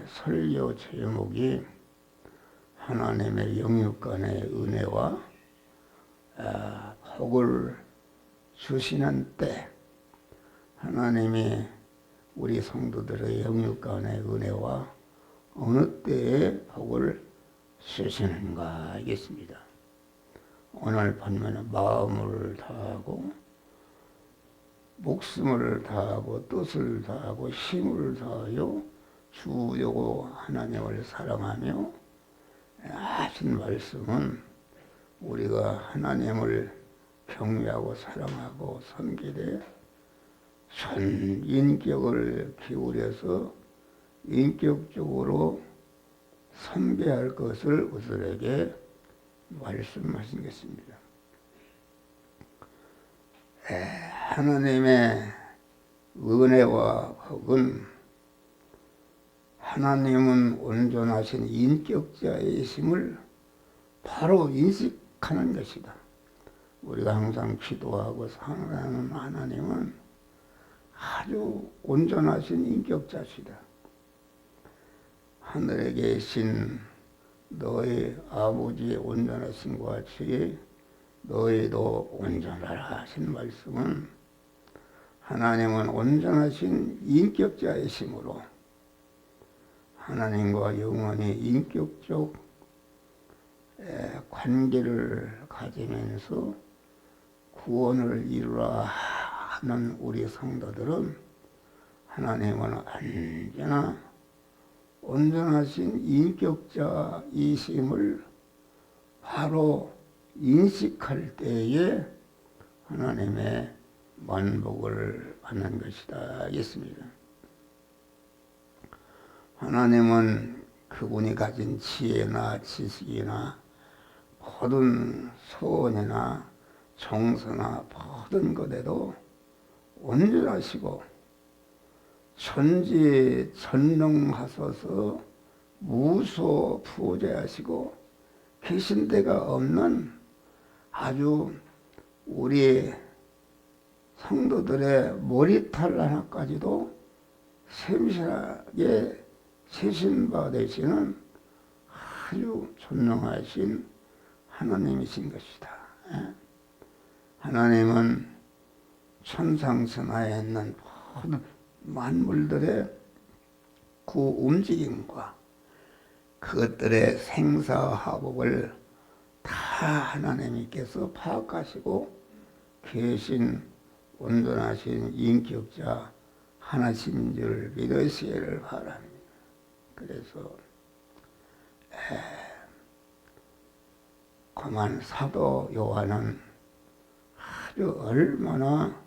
설교 제목이 하나님의 영육간의 은혜와 복을 주시는 때, 하나님이 우리 성도들의 영육간의 은혜와 어느 때에 복을 주시는가 하겠습니다. 오늘 보면 마음을 다하고 목숨을 다하고 뜻을 다하고 힘을 다하여 주 여호와 하나님을 사랑하며 하신 말씀은 우리가 하나님을 경외하고 사랑하고 섬기되 전 인격을 기울여서 인격적으로 선배할 것을 우리에게 말씀하신 것입니다. 하나님의 은혜와 복은 하나님은 온전하신 인격자이심을 바로 인식하는 것이다. 우리가 항상 기도하고 사랑하는 하나님은 아주 온전하신 인격자시다. 하늘에 계신 너희 아버지의 온전하심과 같이 너희도 온전하라 하신 말씀은 하나님은 온전하신 인격자이심으로 하나님과 영원히 인격적 관계를 가지면서 구원을 이루라 하는 우리 성도들은 하나님은 언제나 온전하신 인격자이심을 바로 인식할 때에 하나님의 만복을 받는 것이다 하겠습니다. 하나님은 그분이 가진 지혜나 지식이나 모든 소원이나 정서나 모든 것에도 온전하시고 전지전능하소서 무소부재하시고 계신 데가 없는 아주 우리 성도들의 머리털 하나까지도 세밀하게 세신 바 되시는 아주 존경하신 하나님이신 것이다. 하나님은 천상천하에 있는 모든 만물들의 그 움직임과 그것들의 생사화복을 다 하나님께서 파악하시고 계신 온전하신 인격자 하나신 줄 믿으시기를 바랍니다. 그래서 그만 사도 요한은 아주 얼마나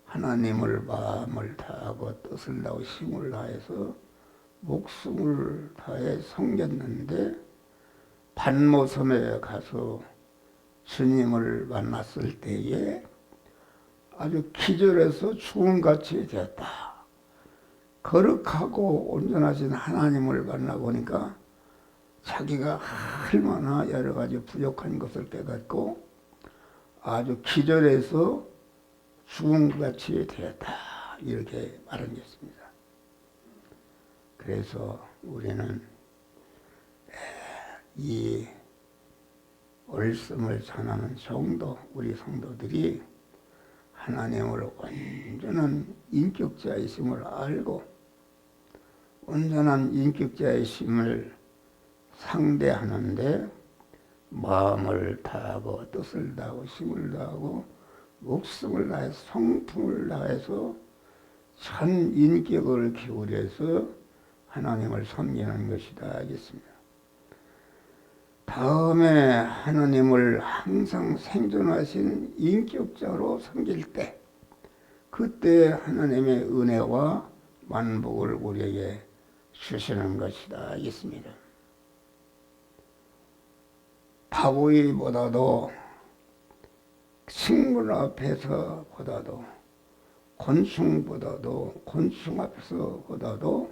하나님을 마음을 다하고 뜻을 다하고 힘을 다해서 목숨을 다해 섬겼는데 반모섬에 가서 주님을 만났을 때에 아주 기절해서 죽음같이 되었다. 거룩하고 온전하신 하나님을 만나보니까 자기가 얼마나 여러 가지 부족한 것을 깨닫고 아주 기절해서 죽음같이 되었다. 이렇게 말한 것입니다. 그래서 우리는 이 말씀을 전하는 성도, 우리 성도들이 하나님을 온전한 인격자이심을 알고 온전한 인격자이심을 상대하는데 마음을 다하고 뜻을 다하고 힘을 다하고 목숨을 다해서 성품을 다해서 전 인격을 기울여서 하나님을 섬기는 것이다 하겠습니다. 다음에 하나님을 항상 생존하신 인격자로 섬길 때 그때 하나님의 은혜와 만복을 우리에게 주시는 것이다 하겠습니다. 바보이보다도 식물 앞에서 보다도 곤충보다도 곤충 앞에서 보다도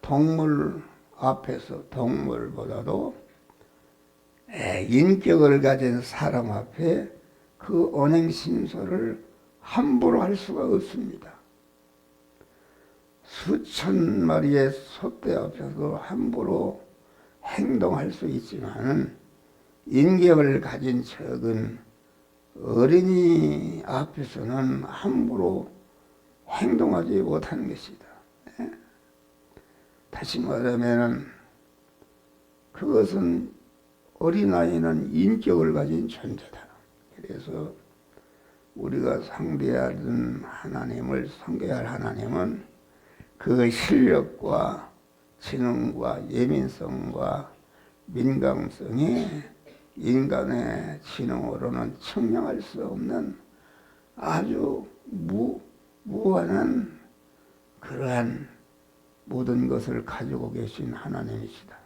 동물 앞에서 동물보다도 인격을 가진 사람 앞에 그 언행심서를 함부로 할 수가 없습니다. 수천 마리의 소떼 앞에서 함부로 행동할 수 있지만 인격을 가진 적은 어린이 앞에서는 함부로 행동하지 못하는 것이다. 다시 말하면 그것은 어린아이는 인격을 가진 존재다. 그래서 우리가 상대하는 하나님을 섬겨야 할 하나님은 그 실력과 지능과 예민성과 민감성이 인간의 지능으로는 측량할 수 없는 아주 무한한 그러한 모든 것을 가지고 계신 하나님이시다.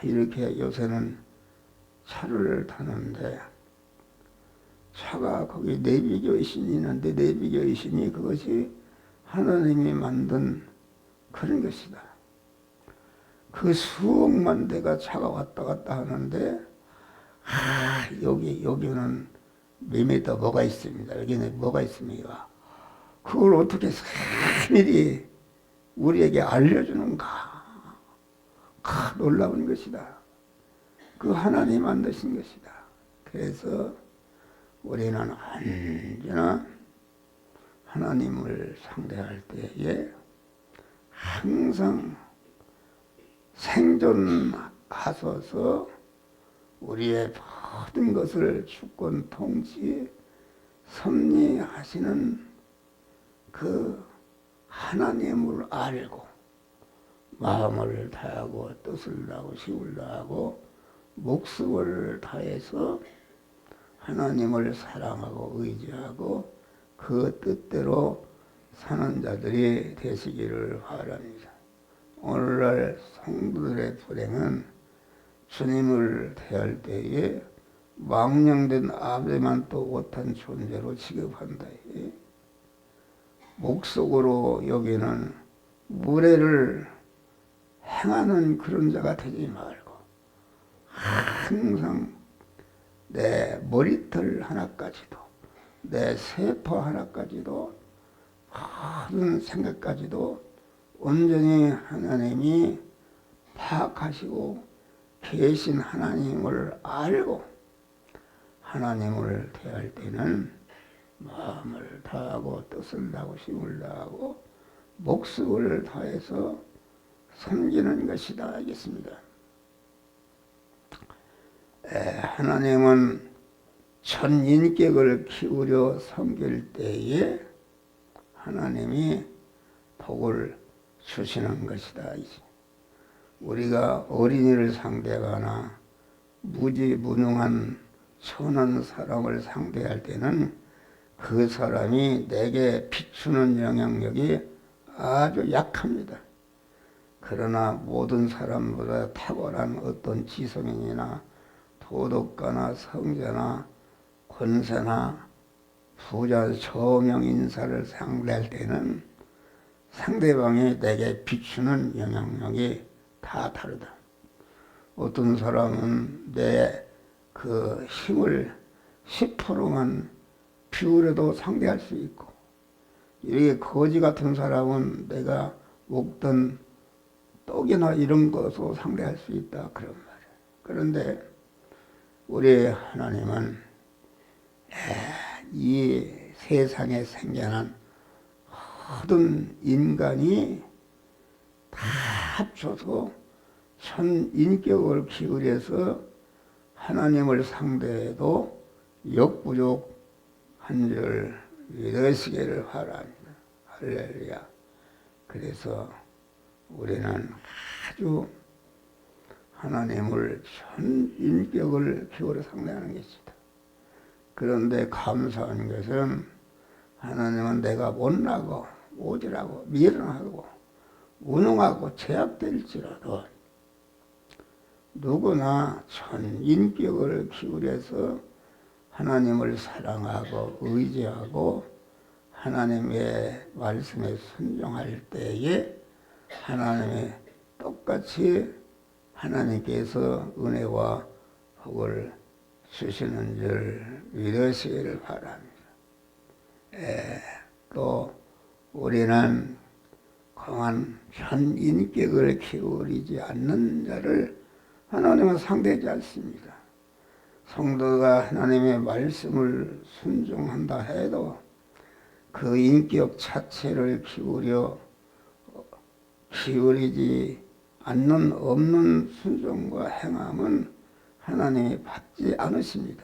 이렇게 요새는 차를 타는데 차가 거기 내비교의 신이 있는데 내비교의 신이 그것이 하나님이 만든 그런 것이다. 그 수억만 대가 차가 왔다 갔다 하는데 여기는 몇 미터 뭐가 있습니다. 여기는 뭐가 있습니다. 그걸 어떻게 세밀히 우리에게 알려주는가. 놀라운 것이다. 그 하나님 만드신 것이다. 그래서 우리는 언제나 하나님을 상대할 때에 항상 생존하소서 우리의 모든 것을 주권 통치 섭리하시는 그 하나님을 알고 마음을 다하고 뜻을 다하고 힘을 다하고 목숨을 다해서 하나님을 사랑하고 의지하고 그 뜻대로 사는 자들이 되시기를 바랍니다. 오늘날 성도들의 불행은 주님을 대할 때에 망령된 아베만도 못한 존재로 취급한다. 목속으로 여기는 무례를 행하는 그런 자가 되지 말고 항상 내 머리털 하나까지도 내 세포 하나까지도 모든 생각까지도 온전히 하나님이 파악하시고 계신 하나님을 알고 하나님을 대할 때는 마음을 다하고 뜻을 다하고 힘을 다하고 목숨을 다해서 섬기는 것이다 하겠습니다. 하나님은 전인격을 키우려 섬길 때에 하나님이 복을 주시는 것이다. 우리가 어린이를 상대하거나 무지무능한 천한 사람을 상대할 때는 그 사람이 내게 비추는 영향력이 아주 약합니다. 그러나 모든 사람보다 탁월한 어떤 지성인이나 도덕가나 성자나 권세나 부자 저명 인사를 상대할 때는 상대방이 내게 비추는 영향력이 다 다르다. 어떤 사람은 내 그 힘을 10%만 비율에도 상대할 수 있고, 이렇게 거지 같은 사람은 내가 먹던 떡이나 이런 것으로 상대할 수 있다. 그런 말이에요. 그런데 우리 하나님은 이 세상에 생겨난 모든 인간이 다 합쳐서 전인격을 기울여서 하나님을 상대해도 역부족한 줄 믿으시기를 바랍니다. 할렐루야. 그래서 우리는 아주 하나님을 전인격을 기울여 상대하는 것이다. 그런데 감사한 것은 하나님은 내가 못나고 오지라고 미련하고 무능하고 제약될지라도 누구나 전인격을 기울여서 하나님을 사랑하고 의지하고 하나님의 말씀에 순종할 때에 하나님의 똑같이 하나님께서 은혜와 복을 주시는 줄 믿으시기를 바랍니다. 또 우리는 강한 편인격을 기울이지 않는 자를 하나님은 상대하지 않습니다. 성도가 하나님의 말씀을 순종한다 해도 그 인격 자체를 기울이지 않는 없는 순종과 행함은 하나님이 받지 않으십니다.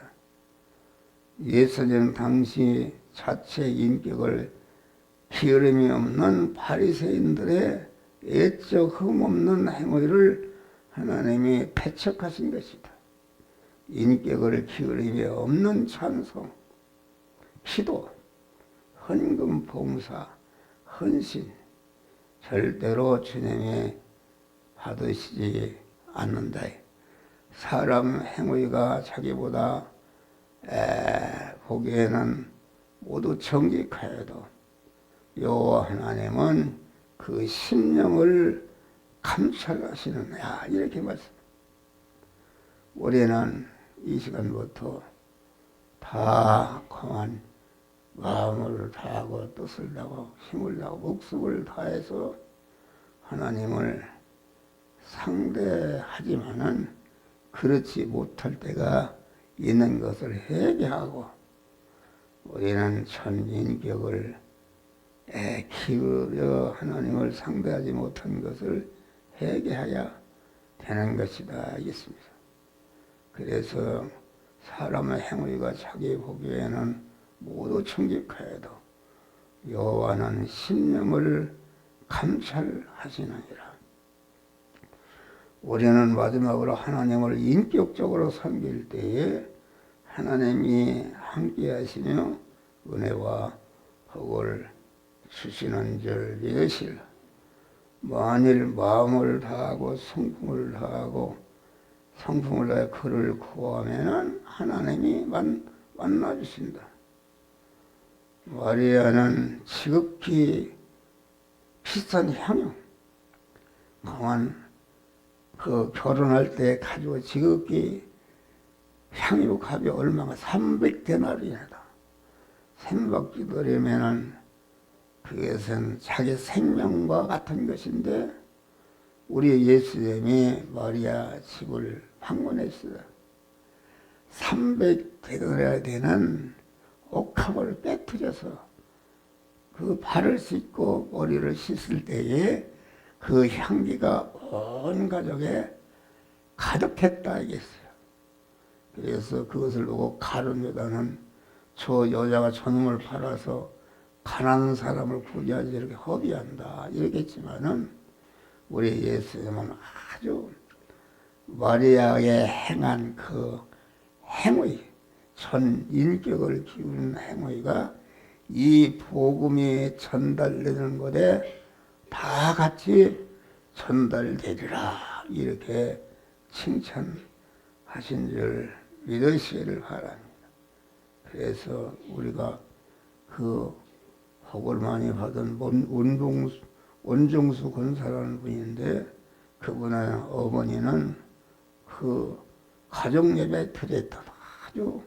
예수님 당시 자체 인격을 기울임이 없는 바리새인들의 애적 흠없는 행위를 하나님이 배척하신 것이다. 인격을 기울임이 없는 찬송, 기도, 헌금, 봉사, 헌신 절대로 주님이 받으시지 않는다. 사람 행위가 자기보다 보기에는 모두 정직하여도 여호와 하나님은 그 심령을 감찰하시느냐 이렇게 말씀. 우리는 이 시간부터 다 강한 마음을 다하고 뜻을 다하고 힘을 다하고 목숨을 다해서 하나님을 상대하지만은 그렇지 못할 때가 있는 것을 회개하고 우리는 전인격을 기울여 하나님을 상대하지 못한 것을 회개해야 되는 것이다 하겠습니다. 그래서 사람의 행위가 자기 보기에는 모두 정직하여도 여호와는 심령을 감찰하시느니라. 우리는 마지막으로 하나님을 인격적으로 섬길 때에 하나님이 함께 하시며 은혜와 복을 주시는 줄 믿으시라. 만일 마음을 다하고 성품을 다해 그를 구하면은 하나님이 만나주신다. 마리아는 지극히 비싼 향유, 강한 그 결혼할 때 가지고 지극히 향유 값이 얼마가 300데나리이다. 샘박지 드리면은 그것은 자기 생명과 같은 것인데 우리 예수님이 마리아 집을 방문했어요. 300데나리아 되는 옥합을 깨뜨려서 그 발을 씻고 머리를 씻을 때에 그 향기가 온 가족에 가득했다 이겠어요. 그래서 그것을 보고 가룟 유다는 저 여자가 저놈을 팔아서 가난한 사람을 구제하지 이렇게 허비한다 이러겠지만은 우리 예수님은 아주 마리아의 행한 그 행위, 전 인격을 기우는 행위가 이 복음이 전달되는 곳에 다 같이 전달되리라 이렇게 칭찬하신 줄 믿으시기를 바랍니다. 그래서 우리가 그 복을 많이 받은 원종수 권사라는 분인데 그분의 어머니는 그 가정예배 드렸던 아주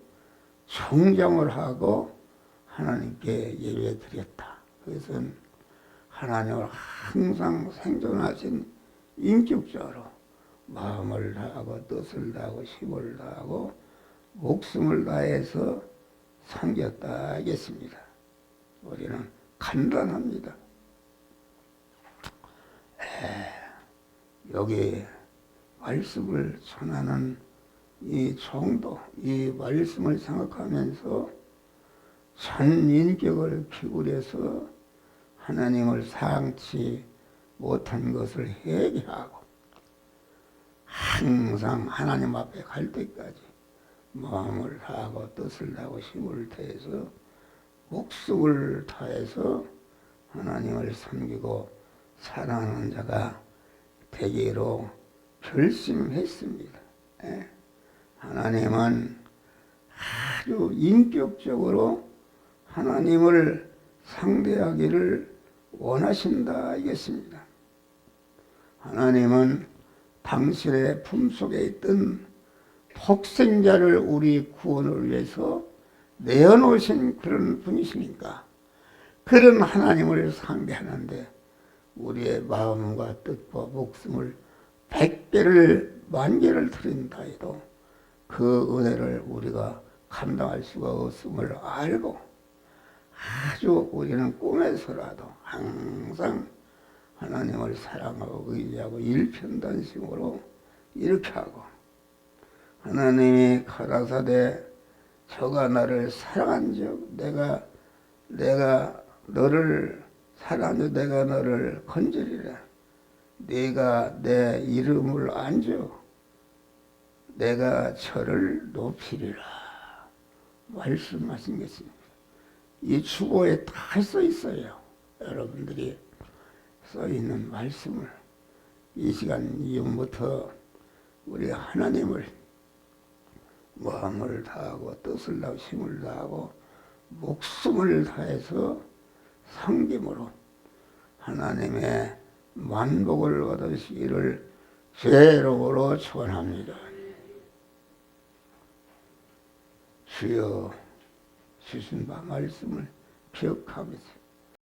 정장을 하고 하나님께 예배 드렸다. 그것은 하나님을 항상 생존하신 인격적으로 마음을 다하고 뜻을 다하고 힘을 다하고 목숨을 다해서 섬겼다 하겠습니다. 우리는 간단합니다. 여기 말씀을 전하는 이 정도, 이 말씀을 생각하면서 전인격을 기울여서 하나님을 상치 못한 것을 회개하고 항상 하나님 앞에 갈 때까지 마음을 다하고 뜻을 다하고 힘을 다해서 목숨을 다해서 하나님을 섬기고 사랑하는 자가 되기로 결심했습니다. 하나님은 아주 인격적으로 하나님을 상대하기를 원하신다 이겠습니다. 하나님은 당신의 품속에 있던 독생자를 우리 구원을 위해서 내어놓으신 그런 분이시니까 그런 하나님을 상대하는데 우리의 마음과 뜻과 목숨을 100개를 만개를 드린다 해도 그 은혜를 우리가 감당할 수가 없음을 알고 아주 우리는 꿈에서라도 항상 하나님을 사랑하고 의지하고 일편단심으로 이렇게 하고 하나님이 가라사대 저가 나를 사랑한즉 내가 너를 사랑한즉 내가 너를 건지리라. 네가 내 이름을 안죠. 내가 저를 높이리라. 말씀하신 것입니다. 이 주보에 다 써 있어요. 여러분들이 써 있는 말씀을 이 시간 이후부터 우리 하나님을 마음을 다하고 뜻을 다하고 힘을 다하고 목숨을 다해서 섬김으로 하나님의 만복을 얻으시기를 죄로로 축원합니다. 주여 주신 바 말씀을 기억하면서